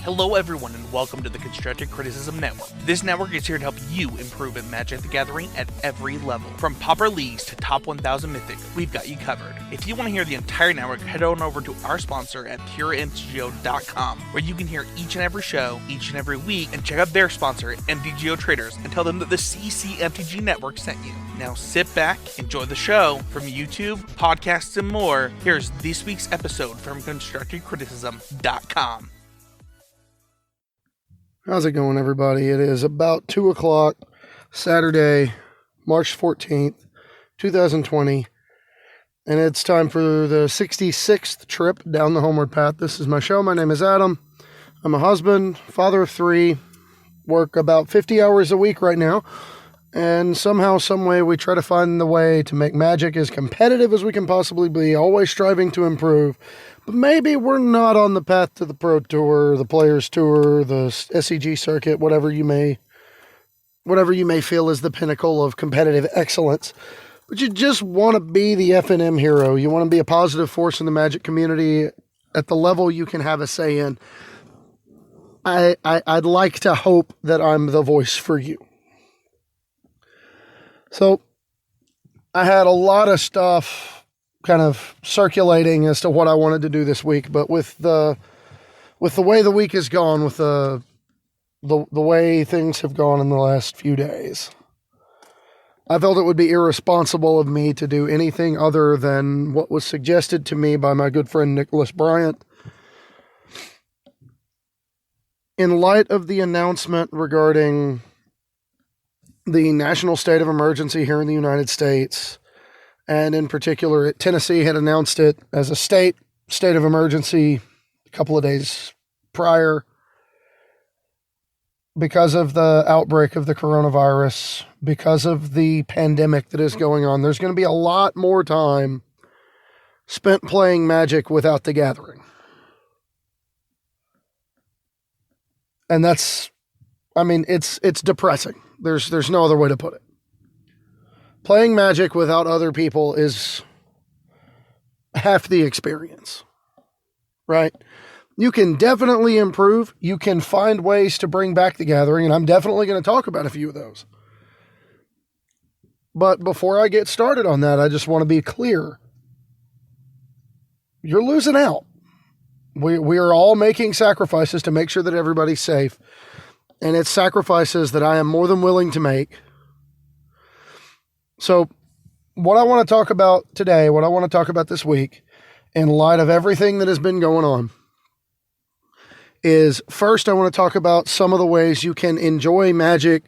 Hello everyone and welcome to the Constructive Criticism Network. This network is here to help you improve at Magic the Gathering at every level. From Pauper Leagues to Top 1000 Mythic, we've got you covered. If you want to hear the entire network, head on over to our sponsor at PureMTGO.com, where you can hear each and every show, each and every week, and check out their sponsor, MTGO Traders, and tell them that the CCMTG Network sent you. Now sit back, enjoy the show. From YouTube, podcasts, and more, here's this week's episode from ConstructiveCriticism.com. How's it going, everybody? It is about 2 o'clock, Saturday, March 14th, 2020, and it's time for the 66th trip down the Homeward Path. This is my show. My name is Adam. I'm a husband, father of 3, work about 50 hours a week right now, and somehow, someway, we try to find the way to make Magic as competitive as we can possibly be, always striving to improve. But maybe we're not on the path to the Pro Tour, the Players Tour, the SCG circuit, whatever you may feel is the pinnacle of competitive excellence. But you just want to be the F&M hero. You want to be a positive force in the Magic community at the level you can have a say in. I'd like to hope that I'm the voice for you. So I had a lot of stuff kind of circulating as to what I wanted to do this week, but with the way the week has gone, with the way things have gone in the last few days, I felt it would be irresponsible of me to do anything other than what was suggested to me by my good friend Nicholas Bryant. In light of the announcement regarding the national state of emergency here in the United States, and in particular, Tennessee had announced it as a state of emergency a couple of days prior because of the outbreak of the coronavirus, because of the pandemic that is going on. There's going to be a lot more time spent playing Magic without the Gathering. And it's depressing. There's no other way to put it. Playing Magic without other people is half the experience, right? You can definitely improve. You can find ways to bring back the Gathering, and I'm definitely going to talk about a few of those. But before I get started on that, I just want to be clear. You're losing out. We are all making sacrifices to make sure that everybody's safe, and it's sacrifices that I am more than willing to make. So what I want to talk about today, what I want to talk about this week, in light of everything that has been going on, is first I want to talk about some of the ways you can enjoy Magic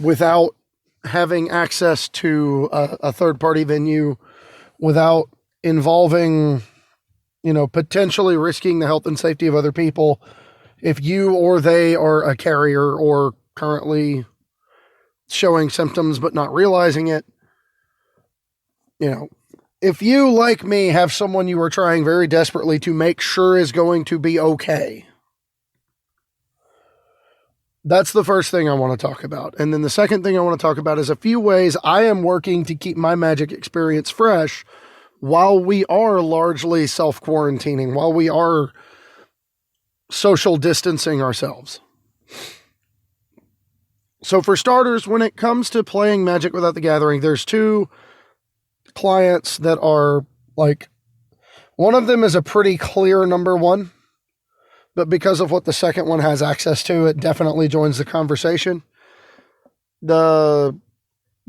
without having access to a third-party venue, without involving, potentially risking the health and safety of other people if you or they are a carrier or currently showing symptoms but not realizing it. If you, like me, have someone you are trying very desperately to make sure is going to be okay, that's the first thing I want to talk about. And then the second thing I want to talk about is a few ways I am working to keep my Magic experience fresh while we are largely self-quarantining, while we are social distancing ourselves. So for starters, when it comes to playing Magic without the Gathering, there's 2 clients that are one of them is a pretty clear number 1, but because of what the second one has access to, it definitely joins the conversation. The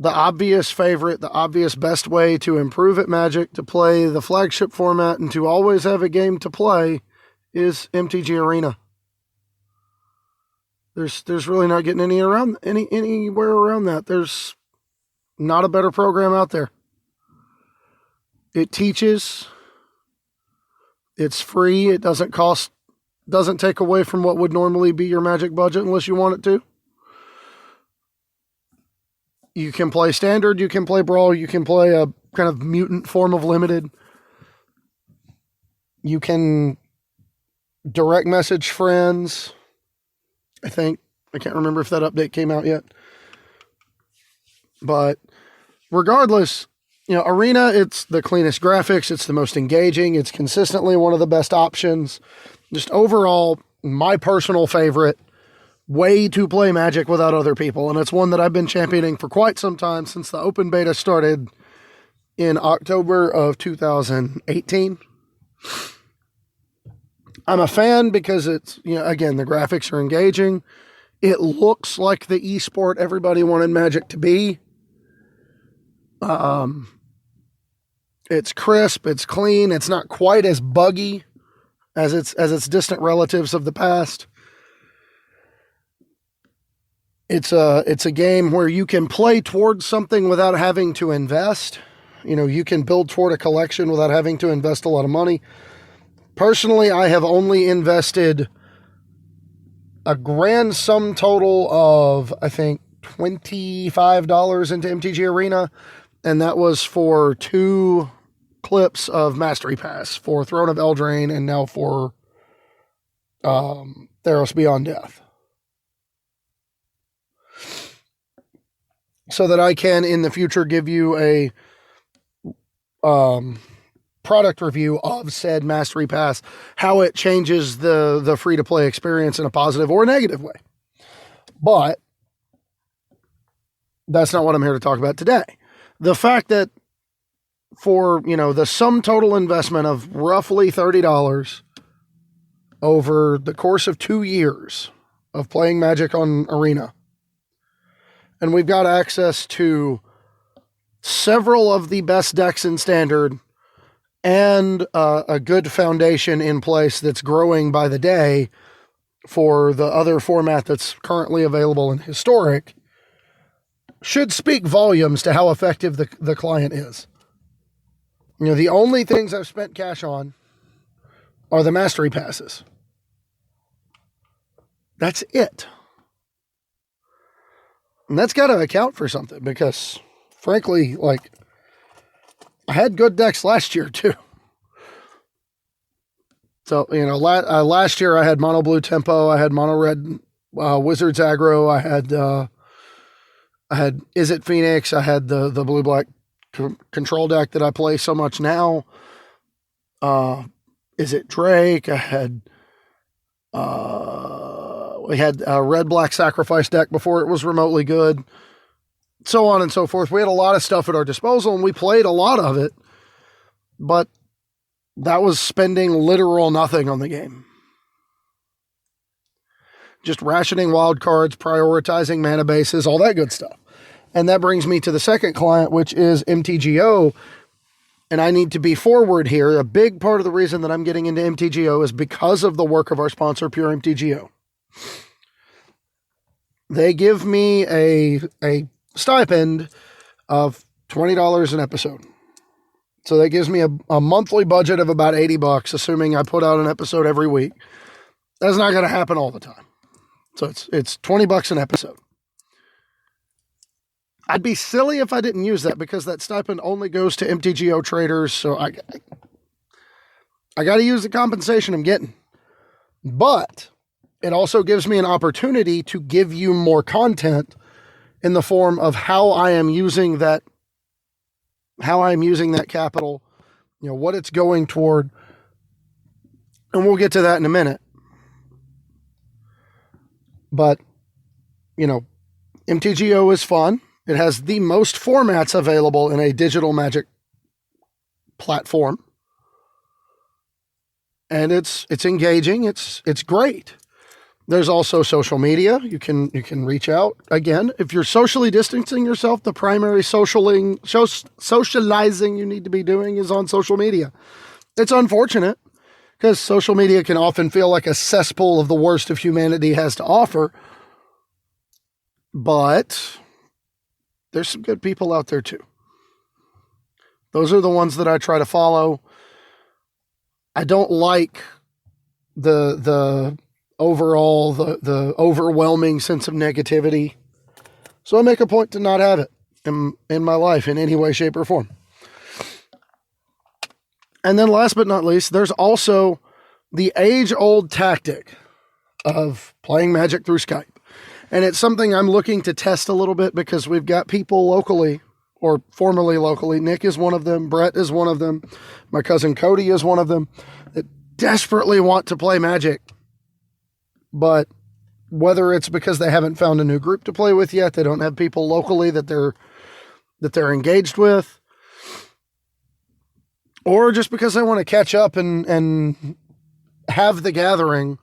obvious favorite, the obvious best way to improve at Magic, to play the flagship format, and to always have a game to play is MTG Arena. There's really not getting anywhere around that. There's not a better program out there. It teaches. It's free. It doesn't cost, doesn't take away from what would normally be your Magic budget unless you want it to. You can play Standard, you can play Brawl, you can play a kind of mutant form of Limited. You can direct message friends. I can't remember if that update came out yet. But regardless, Arena, it's the cleanest graphics, it's the most engaging, it's consistently one of the best options. Just overall, my personal favorite way to play Magic without other people. And it's one that I've been championing for quite some time, since the open beta started in October of 2018. I'm a fan because it's, again, the graphics are engaging. It looks like the esport everybody wanted Magic to be. It's crisp, it's clean, it's not quite as buggy as its distant relatives of the past. It's a game where you can play towards something without having to invest. You can build toward a collection without having to invest a lot of money. Personally, I have only invested a grand sum total of, I think, $25 into MTG Arena, and that was for 2 clips of Mastery Pass, for Throne of Eldraine and now for Theros Beyond Death. So that I can, in the future, give you a product review of said Mastery Pass, how it changes the free-to-play experience in a positive or a negative way. But that's not what I'm here to talk about today. The fact that for, the sum total investment of roughly $30 over the course of 2 years of playing Magic on Arena, and we've got access to several of the best decks in Standard and a good foundation in place that's growing by the day for the other format that's currently available in Historic, should speak volumes to how effective the client is. The only things I've spent cash on are the Mastery Passes. That's it. And that's got to account for something, because frankly, I had good decks last year too. So, last year I had mono blue tempo, I had mono red Wizards aggro, I had Is It Phoenix, I had the blue black control deck that I play so much now. Is It Drake? We had a red black sacrifice deck before it was remotely good. So on and so forth. We had a lot of stuff at our disposal, and we played a lot of it, but that was spending literal nothing on the game. Just rationing wild cards, prioritizing mana bases, all that good stuff. And that brings me to the second client, which is MTGO. And I need to be forward here. A big part of the reason that I'm getting into MTGO is because of the work of our sponsor, Pure MTGO. They give me a stipend of $20 an episode. So that gives me a monthly budget of about $80, assuming I put out an episode every week. That's not going to happen all the time. So it's $20 an episode. I'd be silly if I didn't use that, because that stipend only goes to MTGO traders. So I got to use the compensation I'm getting. But it also gives me an opportunity to give you more content in the form of how I am using that capital, what it's going toward. And we'll get to that in a minute. But, MTGO is fun. It has the most formats available in a digital Magic platform. And it's engaging. It's great. There's also social media. You can reach out. Again, if you're socially distancing yourself, the primary socializing you need to be doing is on social media. It's unfortunate, because social media can often feel like a cesspool of the worst of humanity has to offer. But there's some good people out there too. Those are the ones that I try to follow. I don't like the overall, the overwhelming sense of negativity. So I make a point to not have it in my life in any way, shape, or form. And then last but not least, there's also the age-old tactic of playing Magic through Skype. And it's something I'm looking to test a little bit, because we've got people locally, or formerly locally. Nick is one of them. Brett is one of them. My cousin Cody is one of them, that desperately want to play Magic But whether it's because they haven't found a new group to play with yet, they don't have people locally that they're engaged with, or just because they want to catch up and have the gathering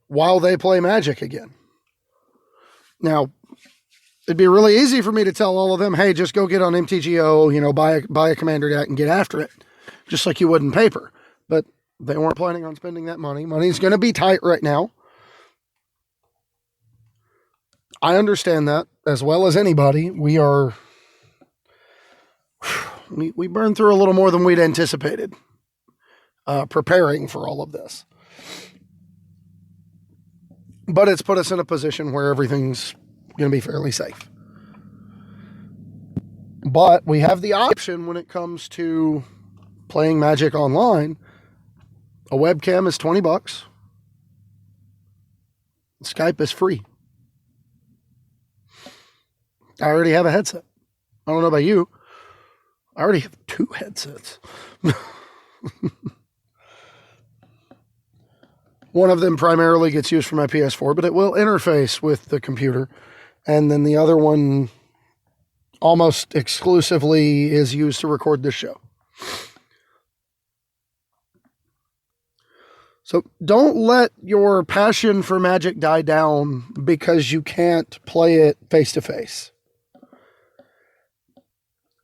while they play Magic again. Now, it'd be really easy for me to tell all of them, hey, just go get on MTGO, buy a commander deck and get after it, just like you would in paper. But they weren't planning on spending that money. Money's going to be tight right now. I understand that as well as anybody. We burned through a little more than we'd anticipated preparing for all of this. But it's put us in a position where everything's going to be fairly safe. But we have the option when it comes to playing Magic online. A webcam is $20. Skype is free. I already have a headset. I don't know about you. I already have 2 headsets. One of them primarily gets used for my PS4, but it will interface with the computer. And then the other one almost exclusively is used to record this show. So don't let your passion for Magic die down because you can't play it face to face.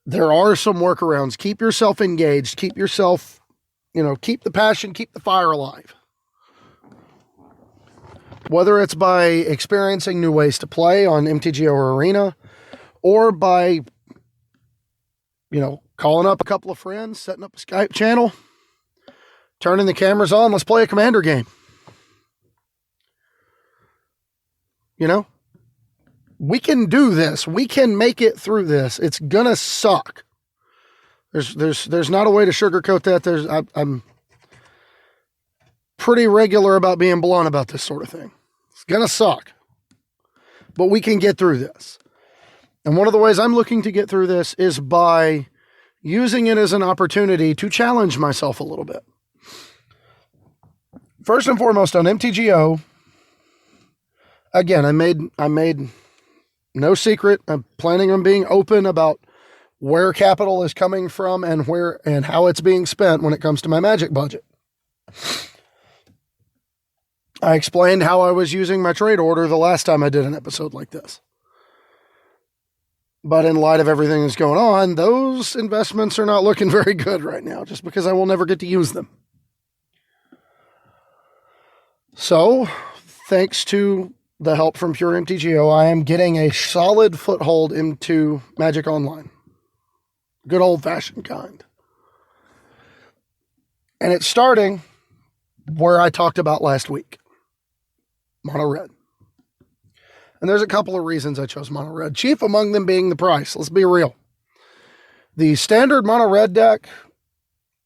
There are some workarounds. Keep yourself engaged. Keep yourself, keep the passion, keep the fire alive. Whether it's by experiencing new ways to play on MTGO or Arena, or by, calling up a couple of friends, setting up a Skype channel, turning the cameras on, let's play a commander game. We can do this. We can make it through this. It's gonna suck. There's not a way to sugarcoat that. I'm pretty regular about being blunt about this sort of thing. It's gonna suck, but we can get through this. And one of the ways I'm looking to get through this is by using it as an opportunity to challenge myself a little bit. First and foremost, on MTGO, again, I made no secret. I'm planning on being open about where capital is coming from and how it's being spent when it comes to my Magic budget. I explained how I was using my trade order the last time I did an episode like this. But in light of everything that's going on, those investments are not looking very good right now, just because I will never get to use them. So, thanks to the help from Pure MTGO, I am getting a solid foothold into Magic Online. Good old-fashioned kind. And it's starting where I talked about last week. Mono Red. And there's a couple of reasons I chose Mono Red. Chief among them being the price. Let's be real. The standard Mono Red deck,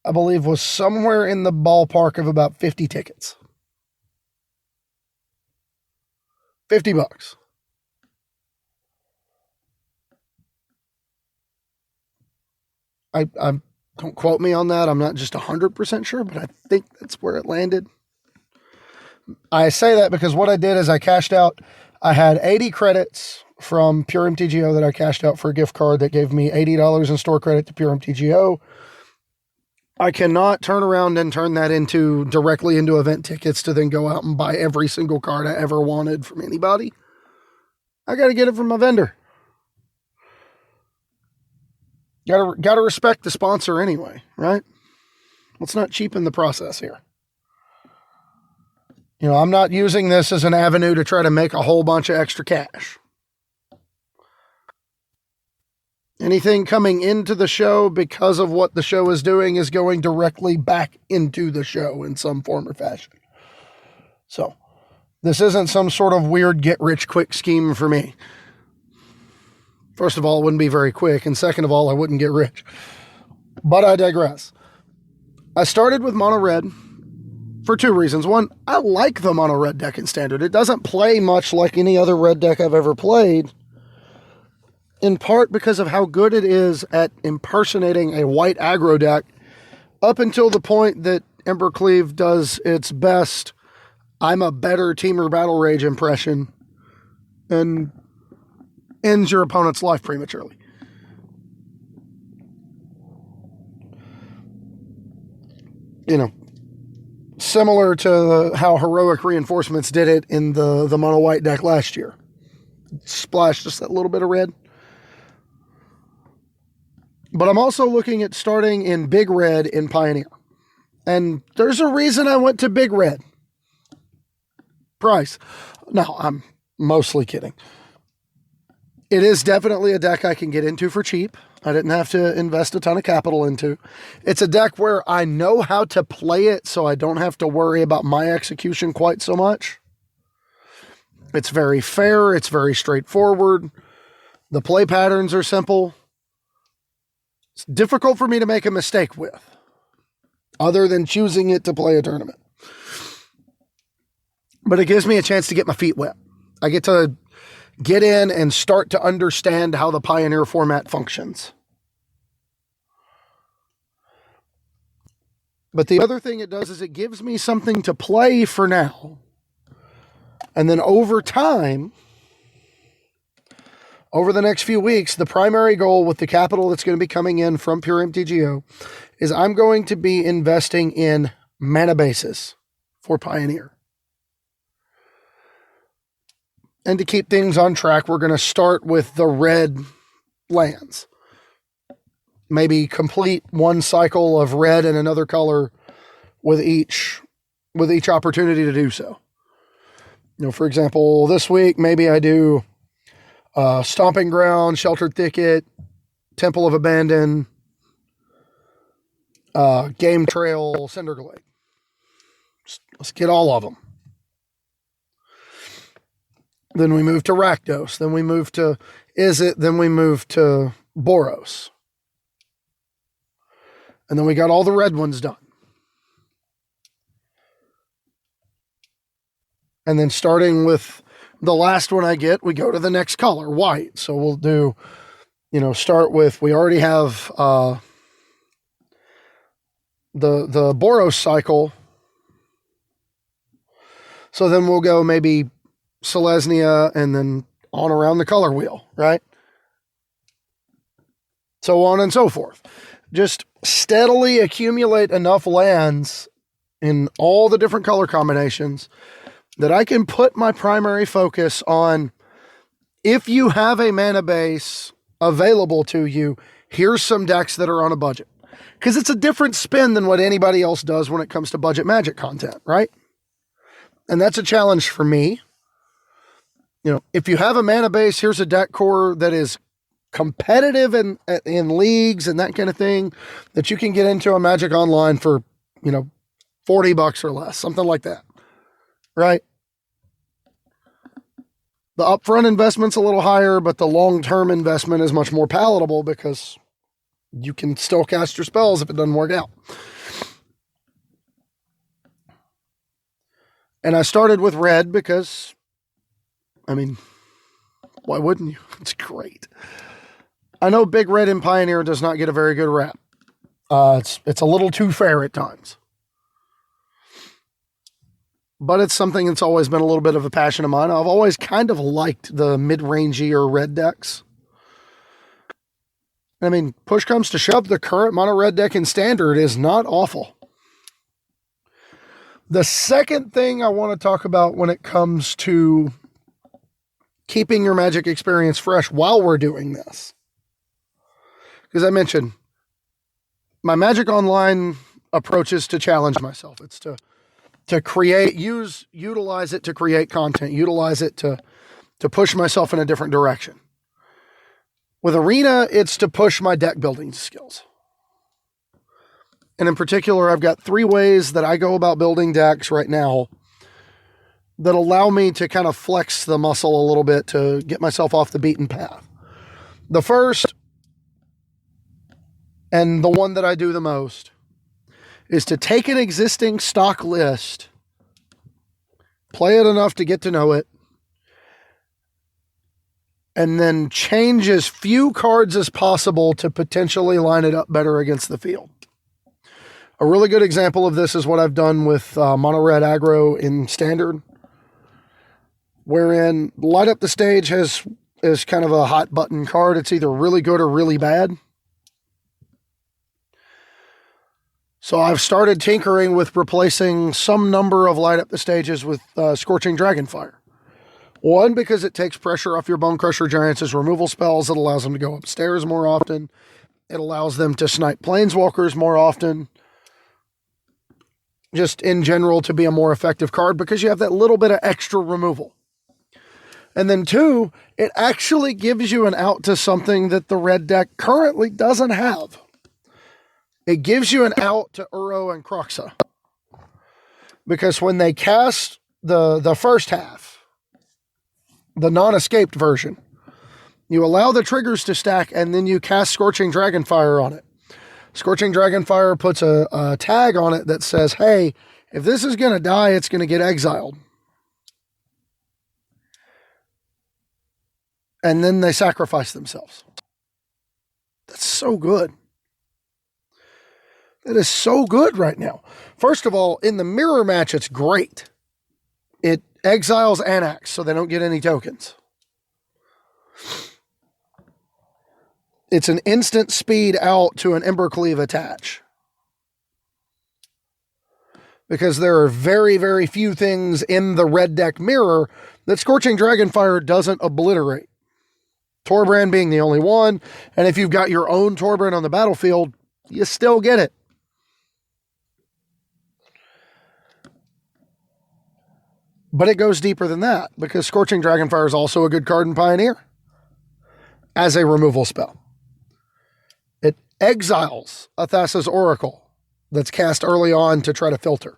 I believe, was somewhere in the ballpark of about 50 tickets. $50. I don't quote me on that. I'm not just 100% sure, but I think that's where it landed. I say that because what I did is I cashed out. I had 80 credits from Pure MTGO that I cashed out for a gift card that gave me $80 in store credit to Pure MTGO. I cannot turn around and turn that directly into event tickets to then go out and buy every single card I ever wanted from anybody. I got to get it from my vendor. Got to respect the sponsor anyway, right? Let's not cheapen the process here. I'm not using this as an avenue to try to make a whole bunch of extra cash. Anything coming into the show because of what the show is doing is going directly back into the show in some form or fashion. So, this isn't some sort of weird get-rich-quick scheme for me. First of all, it wouldn't be very quick, and second of all, I wouldn't get rich. But I digress. I started with Mono Red for 2 reasons. One, I like the Mono Red deck in Standard. It doesn't play much like any other red deck I've ever played, in part because of how good it is at impersonating a white aggro deck, up until the point that Embercleave does its best I'm a better Teamer Battle Rage impression and ends your opponent's life prematurely. You know, similar to how Heroic Reinforcements did it in the mono white deck last year. Splash just that little bit of red. But I'm also looking at starting in Big Red in Pioneer. And there's a reason I went to Big Red. Price. No, I'm mostly kidding. It is definitely a deck I can get into for cheap. I didn't have to invest a ton of capital into. It's a deck where I know how to play it, so I don't have to worry about my execution quite so much. It's very fair. It's very straightforward. The play patterns are simple. It's difficult for me to make a mistake with, other than choosing it to play a tournament. But it gives me a chance to get my feet wet. I get to get in and start to understand how the Pioneer format functions. But the other thing it does is it gives me something to play for now. And then over time, over the next few weeks, the primary goal with the capital that's going to be coming in from Pure MTGO is I'm going to be investing in mana bases for Pioneer. And to keep things on track, we're going to start with the red lands. Maybe complete one cycle of red and another color with each opportunity to do so. You know, for example, this week, maybe I do Stomping Ground, Sheltered Thicket, Temple of Abandon, Game Trail, Cinderglade. Let's get all of them. Then we move to Rakdos. Then we move to Izzet. Then we move to Boros. And then we got all the red ones done. And then starting with the last one I get, we go to the next color, white. So we'll do, start with, we already have the Boros cycle. So then we'll go maybe Selesnya and then on around the color wheel, right? So on and so forth. Just steadily accumulate enough lands in all the different color combinations that I can put my primary focus on. If you have a mana base available to you, here's some decks that are on a budget. Because it's a different spin than what anybody else does when it comes to budget Magic content, right? And that's a challenge for me. If you have a mana base, here's a deck core that is competitive in leagues and that kind of thing that you can get into on Magic Online for, $40 or less, something like that. Right? The upfront investment's a little higher, but the long-term investment is much more palatable because you can still cast your spells if it doesn't work out. And I started with red because, why wouldn't you? It's great. I know Big Red in Pioneer does not get a very good rap. It's a little too fair at times. But it's something that's always been a little bit of a passion of mine. I've always kind of liked the mid-rangier red decks. Push comes to shove, the current mono red deck in Standard is not awful. The second thing I want to talk about when it comes to keeping your Magic experience fresh while we're doing this, because I mentioned my Magic Online approach is to challenge myself. It's to utilize it to create content, utilize it to push myself in a different direction. With Arena, it's to push my deck building skills. And in particular, I've got 3 ways that I go about building decks right now that allow me to kind of flex the muscle a little bit to get myself off the beaten path. The first, and the one that I do the most, is to take an existing stock list, play it enough to get to know it, and then change as few cards as possible to potentially line it up better against the field. A really good example of this is what I've done with Mono Red Aggro in Standard, wherein Light Up the Stage is kind of a hot button card. It's either really good or really bad. So I've started tinkering with replacing some number of Light Up the Stages with Scorching Dragonfire. One, because it takes pressure off your Bone Crusher Giants as removal spells. It allows them to go upstairs more often. It allows them to snipe Planeswalkers more often. Just in general to be a more effective card because you have that little bit of extra removal. And then two, it actually gives you an out to something that the red deck currently doesn't have. It gives you an out to Uro and Kroxa. Because when they cast the first half, the non-escaped version, you allow the triggers to stack and then you cast Scorching Dragonfire on it. Scorching Dragonfire puts a tag on it that says, hey, if this is going to die, it's going to get exiled. And then they sacrifice themselves. That's so good. That is so good right now. First of all, in the mirror match, it's great. It exiles Anax, so they don't get any tokens. It's an instant speed out to an Embercleave attach. Because there are very, very few things in the red deck mirror that Scorching Dragonfire doesn't obliterate. Torbrand being the only one, and if you've got your own Torbrand on the battlefield, you still get it. But it goes deeper than that, because Scorching Dragonfire is also a good card in Pioneer as a removal spell. It exiles Thassa's Oracle that's cast early on to try to filter,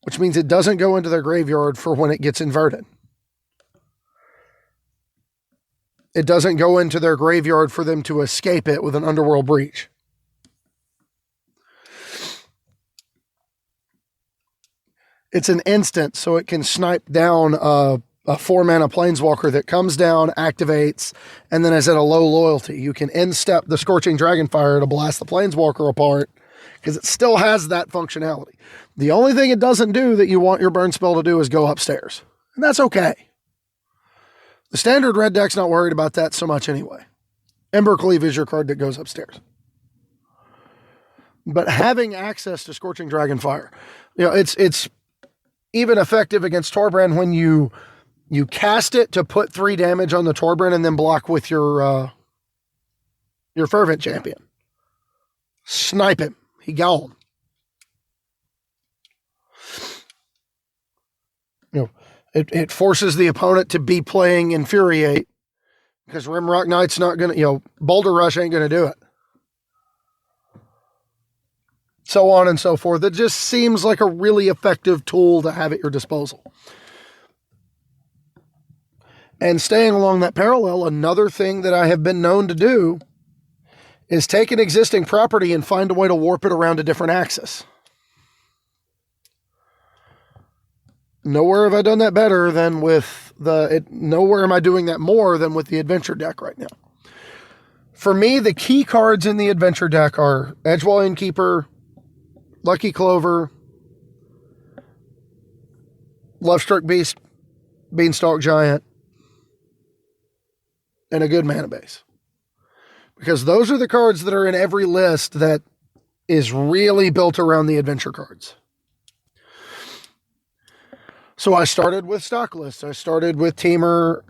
which means it doesn't go into their graveyard for when it gets inverted. It doesn't go into their graveyard for them to escape it with an Underworld Breach. It's an instant, so it can snipe down a 4-mana Planeswalker that comes down, activates, and then is at a low loyalty. You can end-step the Scorching Dragonfire to blast the Planeswalker apart, because it still has that functionality. The only thing it doesn't do that you want your burn spell to do is go upstairs. And that's okay. The standard red deck's not worried about that so much anyway. Embercleave is your card that goes upstairs. But having access to Scorching Dragonfire, it's even effective against Torbrand when you cast it to put 3 damage on the Torbrand and then block with your Fervent Champion. Snipe him. He gone. It forces the opponent to be playing Infuriate because Rimrock Knight's not going to, Boulder Rush ain't going to do it. So on and so forth. It just seems like a really effective tool to have at your disposal. And staying along that parallel, another thing that I have been known to do is take an existing property and find a way to warp it around a different axis. Nowhere have I done that better than with nowhere am I doing that more than with the adventure deck right now. For me, the key cards in the adventure deck are Edgewall Innkeeper, Lucky Clover, Lovestruck Beast, Beanstalk Giant, and a good mana base. Because those are the cards that are in every list that is really built around the adventure cards. So I started with stock lists. I started with Teamer,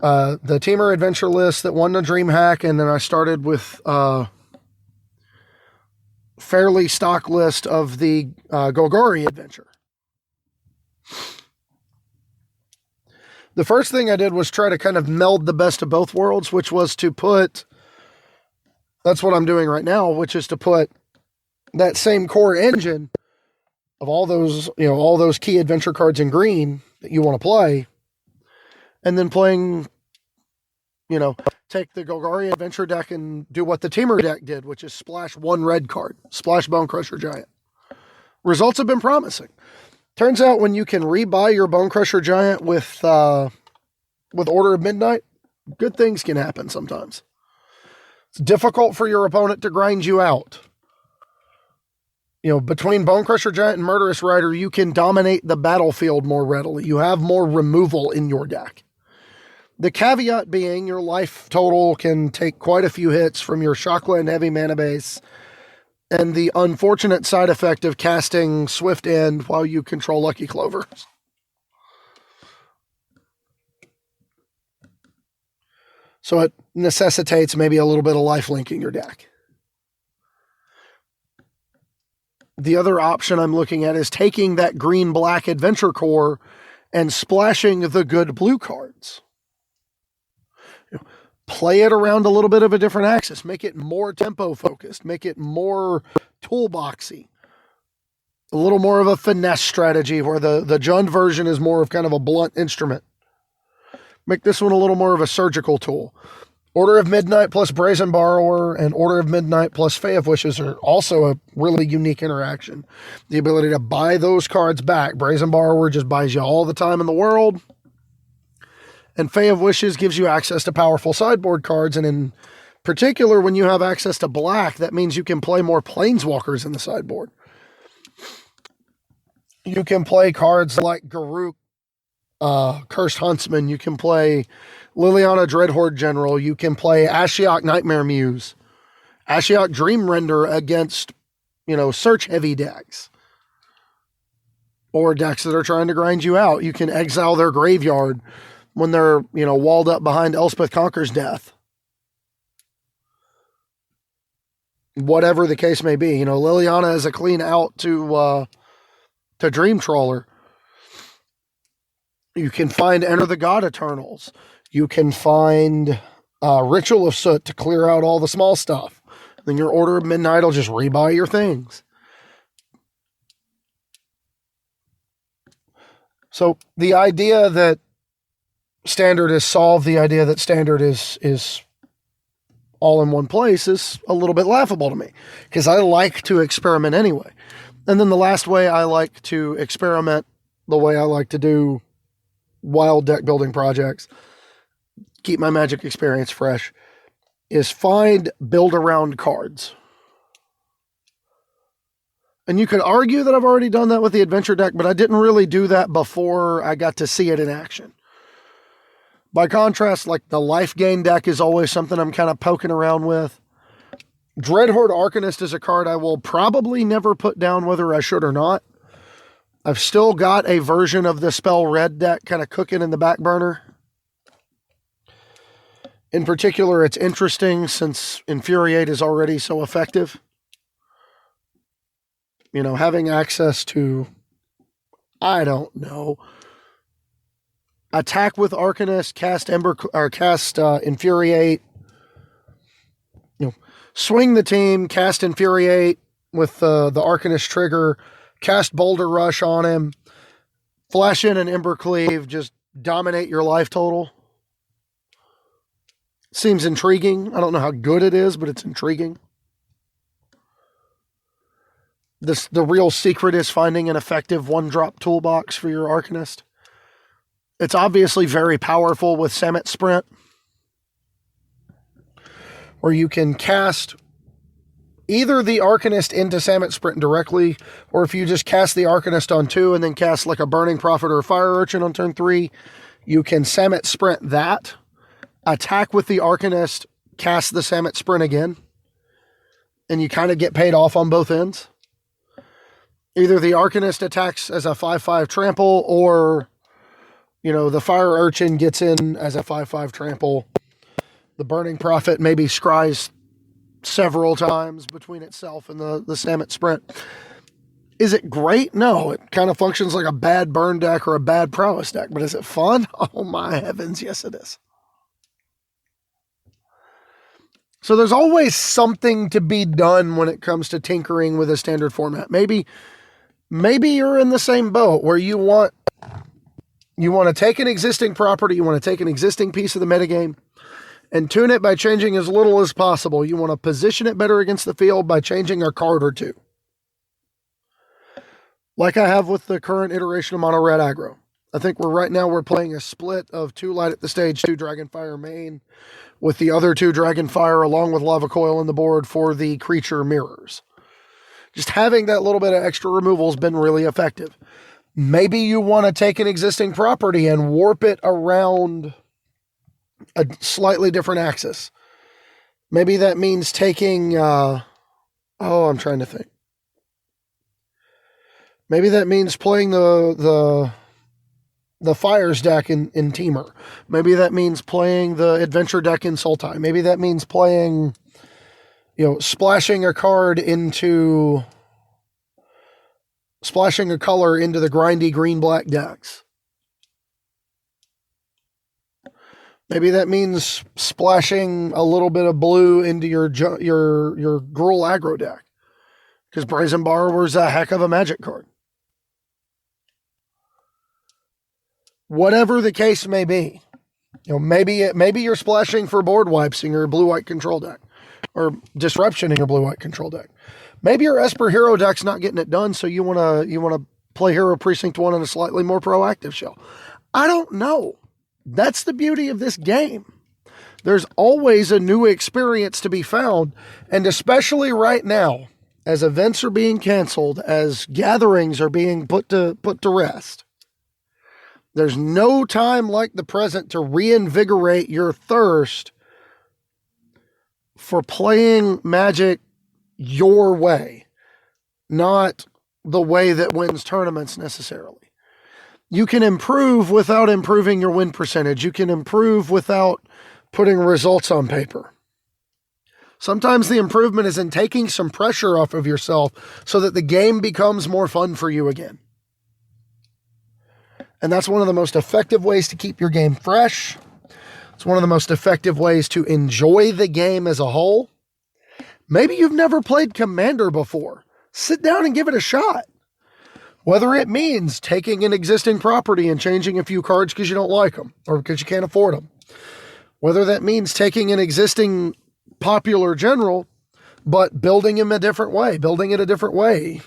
the Teamer adventure list that won the DreamHack, and then I started with fairly stock list of the Golgari adventure. The first thing I did was try to kind of meld the best of both worlds, which was to put, that's what I'm doing right now, which is to put that same core engine of all those key adventure cards in green that you want to play, and then playing, take the Golgari adventure deck and do what the Teamer deck did, which is splash 1 red card, splash Bone Crusher Giant. Results have been promising. Turns out when you can rebuy your Bone Crusher Giant with Order of Midnight, good things can happen sometimes. It's difficult for your opponent to grind you out. Between Bone Crusher Giant and Murderous Rider, you can dominate the battlefield more readily. You have more removal in your deck. The caveat being your life total can take quite a few hits from your Shockland heavy mana base, and the unfortunate side effect of casting Swift End while you control Lucky Clover. So it necessitates maybe a little bit of life linking your deck. The other option I'm looking at is taking that green-black Adventure Core and splashing the good blue cards. Play it around a little bit of a different axis. Make it more tempo-focused. Make it more toolboxy. A little more of a finesse strategy where the Jund version is more of kind of a blunt instrument. Make this one a little more of a surgical tool. Order of Midnight plus Brazen Borrower and Order of Midnight plus Fae of Wishes are also a really unique interaction. The ability to buy those cards back. Brazen Borrower just buys you all the time in the world. And Fae of Wishes gives you access to powerful sideboard cards. And in particular, when you have access to black, that means you can play more Planeswalkers in the sideboard. You can play cards like Garruk, Cursed Huntsman. You can play Liliana Dreadhorde General. You can play Ashiok Nightmare Muse. Ashiok Dream Render against, search-heavy decks. Or decks that are trying to grind you out. You can exile their graveyard when they're, walled up behind Elspeth Conquer's Death. Whatever the case may be. Liliana is a clean out to Dream Trawler. You can find Enter the God Eternals. You can find Ritual of Soot to clear out all the small stuff. Then your Order of Midnight will just rebuy your things. So the idea that Standard is solved, the idea that Standard is all in one place is a little bit laughable to me, because I like to experiment anyway. And then the last way I like to experiment, the way I like to do wild deck building projects, keep my Magic experience fresh, is find build around cards. And you could argue that I've already done that with the adventure deck, but I didn't really do that before I got to see it in action. By contrast, like the life gain deck is always something I'm kind of poking around with. Dreadhorde Arcanist is a card I will probably never put down whether I should or not. I've still got a version of the Spell Red deck kind of cooking in the back burner. In particular, it's interesting since Infuriate is already so effective. Having access to, attack with Arcanist, cast Infuriate, swing the team, cast Infuriate with the Arcanist trigger, cast Boulder Rush on him, flash in an Embercleave, just dominate your life total. Seems intriguing. I don't know how good it is, but it's intriguing. The real secret is finding an effective one-drop toolbox for your Arcanist. It's obviously very powerful with Samet Sprint, where you can cast either the Arcanist into Samet Sprint directly, or if you just cast the Arcanist on 2 and then cast like a Burning Prophet or a Fire Urchin on turn 3, you can Samet Sprint that, attack with the Arcanist, cast the Samet Sprint again, and you kind of get paid off on both ends. Either the Arcanist attacks as a 5/5 trample, or, the Fire Urchin gets in as a 5/5 trample. The Burning Prophet maybe scries several times between itself and the Samet Sprint. Is it great? No, it kind of functions like a bad burn deck or a bad prowess deck, but is it fun? Oh my heavens, yes it is. So there's always something to be done when it comes to tinkering with a standard format. Maybe you're in the same boat where you want to take an existing property, you want to take an existing piece of the metagame and tune it by changing as little as possible. You want to position it better against the field by changing a card or two. Like I have with the current iteration of Mono Red Aggro. I think we're playing a split of 2 Light at the Stage, 2 Dragonfire main, with the other 2 Dragonfire along with Lava Coil on the board for the creature mirrors. Just having that little bit of extra removal has been really effective. Maybe you want to take an existing property and warp it around a slightly different axis. Maybe that means taking, I'm trying to think. Maybe that means playing the Fires deck in Teamer. Maybe that means playing the Adventure deck in Sultai. Maybe that means playing, splashing a color into the grindy green-black decks. Maybe that means splashing a little bit of blue into your Gruul aggro deck. Because Brazen Borrower's a heck of a Magic card. Whatever the case may be. Maybe you're splashing for board wipes in your blue-white control deck. Or disruption in your blue-white control deck. Maybe your Esper Hero deck's not getting it done, so you wanna play Hero Precinct 1 in a slightly more proactive shell. I don't know. That's the beauty of this game. There's always a new experience to be found, and especially right now, as events are being canceled, as gatherings are being put to rest, there's no time like the present to reinvigorate your thirst for playing Magic your way, not the way that wins tournaments necessarily. You can improve without improving your win percentage. You can improve without putting results on paper. Sometimes the improvement is in taking some pressure off of yourself so that the game becomes more fun for you again. And that's one of the most effective ways to keep your game fresh. It's one of the most effective ways to enjoy the game as a whole. Maybe you've never played Commander before. Sit down and give it a shot. Whether it means taking an existing property and changing a few cards because you don't like them or because you can't afford them. Whether that means taking an existing popular general, but building him a different way, building it a different way.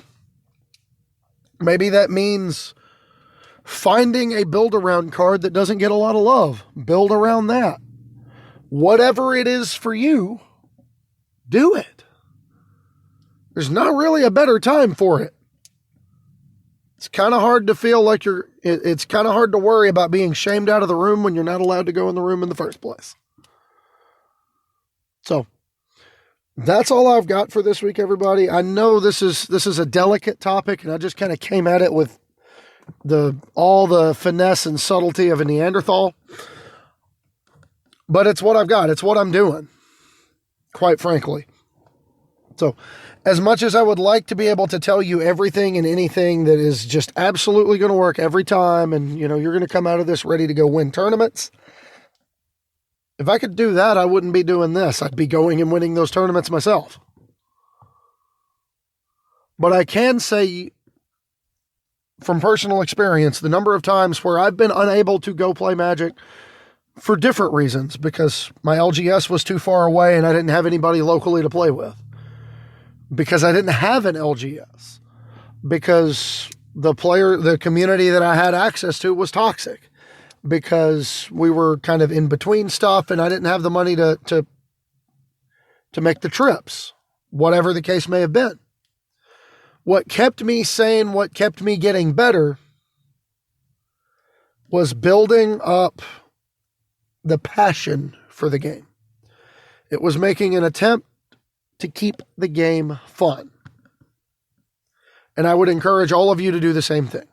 Maybe that means finding a build-around card that doesn't get a lot of love. Build around that. Whatever it is for you, do it. There's not really a better time for it. It's kind of hard to feel like it's kind of hard to worry about being shamed out of the room when you're not allowed to go in the room in the first place. So that's all I've got for this week, everybody. I know this is a delicate topic, and I just kind of came at it with all the finesse and subtlety of a Neanderthal. But it's what I've got. It's what I'm doing, quite frankly. So as much as I would like to be able to tell you everything and anything that is just absolutely going to work every time, and you're going to come out of this ready to go win tournaments, if I could do that, I wouldn't be doing this. I'd be going and winning those tournaments myself. But I can say from personal experience, the number of times where I've been unable to go play Magic for different reasons, because my LGS was too far away and I didn't have anybody locally to play with. Because I didn't have an LGS. Because the community that I had access to was toxic. Because we were kind of in between stuff and I didn't have the money to make the trips. Whatever the case may have been. What kept me sane, what kept me getting better, was building up the passion for the game. It was making an attempt to keep the game fun. And I would encourage all of you to do the same thing.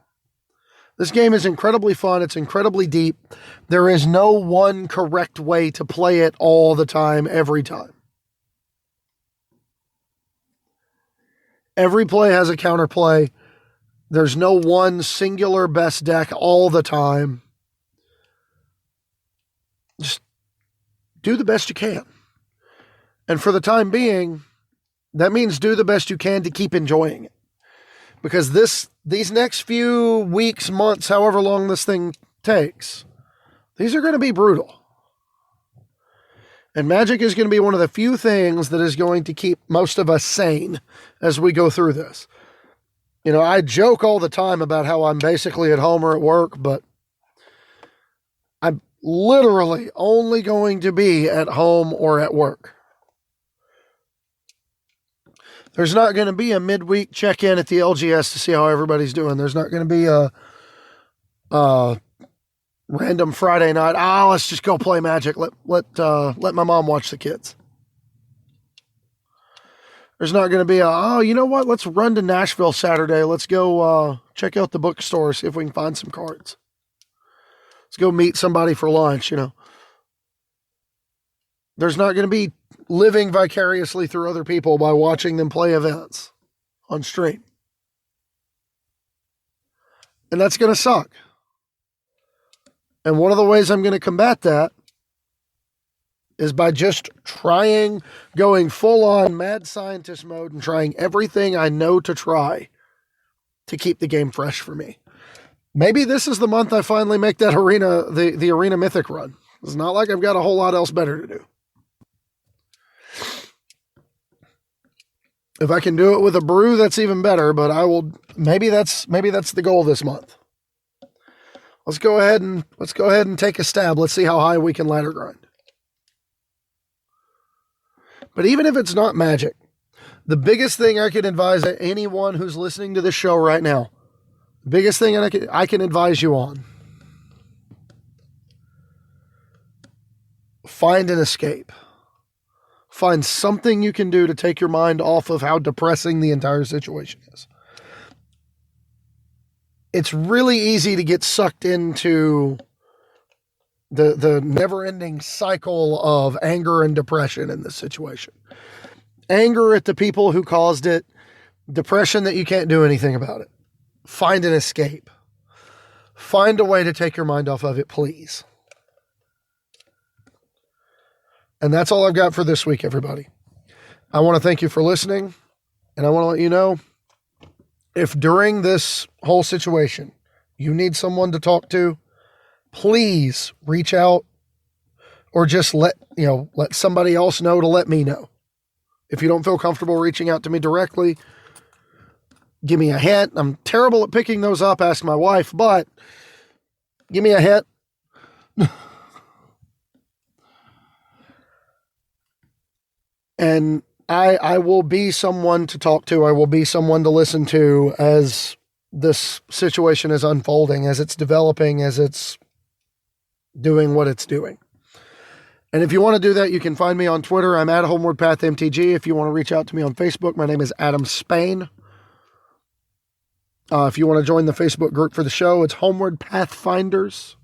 This game is incredibly fun. It's incredibly deep. There is no one correct way to play it all the time, every time. Every play has a counterplay. There's no one singular best deck all the time. Just do the best you can. And for the time being, that means do the best you can to keep enjoying it. Because these next few weeks, months, however long this thing takes, these are going to be brutal. And Magic is going to be one of the few things that is going to keep most of us sane as we go through this. I joke all the time about how I'm basically at home or at work, but I'm literally only going to be at home or at work. There's not going to be a midweek check-in at the LGS to see how everybody's doing. There's not going to be a random Friday night. Let's just go play Magic. Let my mom watch the kids. There's not going to be you know what? Let's run to Nashville Saturday. Let's go check out the bookstore, see if we can find some cards. Let's go meet somebody for lunch, There's not going to be living vicariously through other people by watching them play events on stream. And that's going to suck. And one of the ways I'm going to combat that is by just going full on mad scientist mode and trying everything I know to try to keep the game fresh for me. Maybe this is the month I finally make that the Arena Mythic run. It's not like I've got a whole lot else better to do. If I can do it with a brew, that's even better, but maybe that's the goal this month. Let's go ahead and take a stab. Let's see how high we can ladder grind. But even if it's not Magic, the biggest thing I could advise anyone who's listening to this show right now, the biggest thing I can advise you on, find an escape. Find something you can do to take your mind off of how depressing the entire situation is. It's really easy to get sucked into the never-ending cycle of anger and depression in this situation. Anger at the people who caused it, depression that you can't do anything about it. Find an escape. Find a way to take your mind off of it, please. And that's all I've got for this week, everybody. I want to thank you for listening, and I want to let you know, if during this whole situation you need someone to talk to, please reach out or just let somebody else know to let me know. If you don't feel comfortable reaching out to me directly, give me a hint. I'm terrible at picking those up, ask my wife, but give me a hint. And I will be someone to talk to. I will be someone to listen to as this situation is unfolding, as it's developing, as it's doing what it's doing. And if you want to do that, you can find me on Twitter. I'm at HomewardPathMTG. If you want to reach out to me on Facebook, my name is Adam Spain. If you want to join the Facebook group for the show, it's Homeward Pathfinders.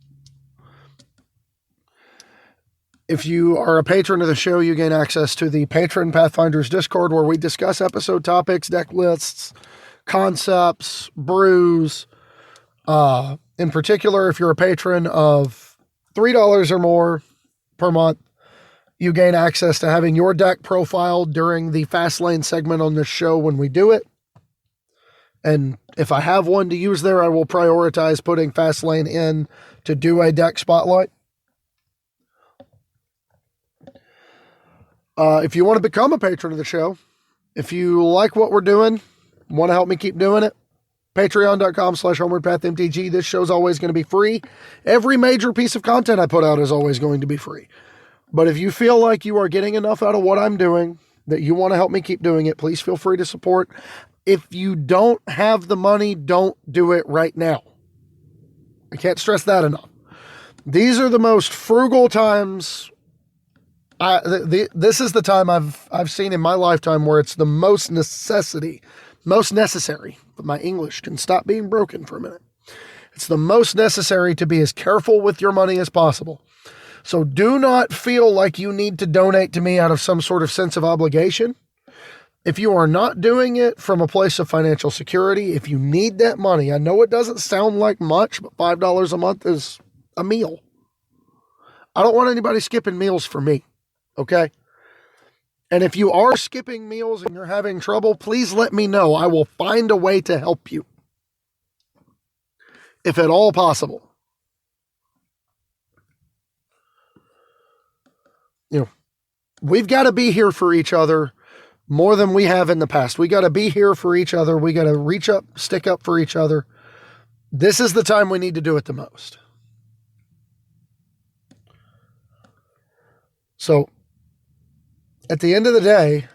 If you are a patron of the show, you gain access to the Patron Pathfinders Discord, where we discuss episode topics, deck lists, concepts, brews. In particular, if you're a patron of $3 or more per month, you gain access to having your deck profiled during the Fast Lane segment on this show when we do it. And if I have one to use there, I will prioritize putting Fast Lane in to do a deck spotlight. If you want to become a patron of the show, if you like what we're doing, want to help me keep doing it, patreon.com/HomewardPathMTG. This show's always going to be free. Every major piece of content I put out is always going to be free. But if you feel like you are getting enough out of what I'm doing that you want to help me keep doing it, please feel free to support. If you don't have the money, don't do it right now. I can't stress that enough. These are the most frugal times. This is the time I've seen in my lifetime where it's the most necessary, but my English can stop being broken for a minute. It's the most necessary to be as careful with your money as possible. So do not feel like you need to donate to me out of some sort of sense of obligation. If you are not doing it from a place of financial security, if you need that money, I know it doesn't sound like much, but $5 a month is a meal. I don't want anybody skipping meals for me. Okay? And if you are skipping meals and you're having trouble, please let me know. I will find a way to help you, if at all possible. We've got to be here for each other more than we have in the past. We got to be here for each other. We got to reach up, stick up for each other. This is the time we need to do it the most. So, at the end of the day,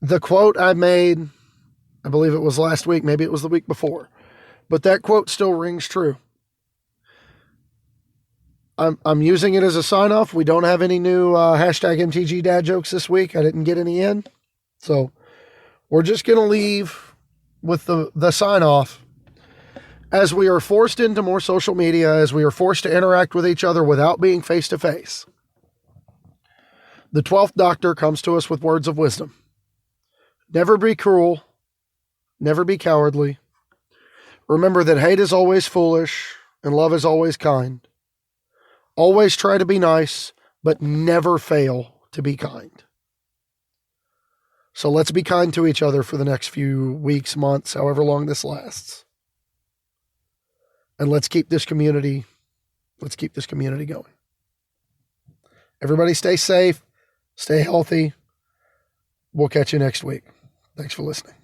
The quote I made, I believe it was last week, maybe it was the week before, but that quote still rings true. I'm using it as a sign off. We don't have any new hashtag MTG dad jokes this week. I didn't get any in. So we're just going to leave with the sign off. As we are forced into more social media, as we are forced to interact with each other without being face to face, the 12th Doctor comes to us with words of wisdom. Never be cruel. Never be cowardly. Remember that hate is always foolish and love is always kind. Always try to be nice, but never fail to be kind. So let's be kind to each other for the next few weeks, months, however long this lasts. And let's keep this community going. Everybody stay safe, stay healthy. We'll catch you next week. Thanks for listening.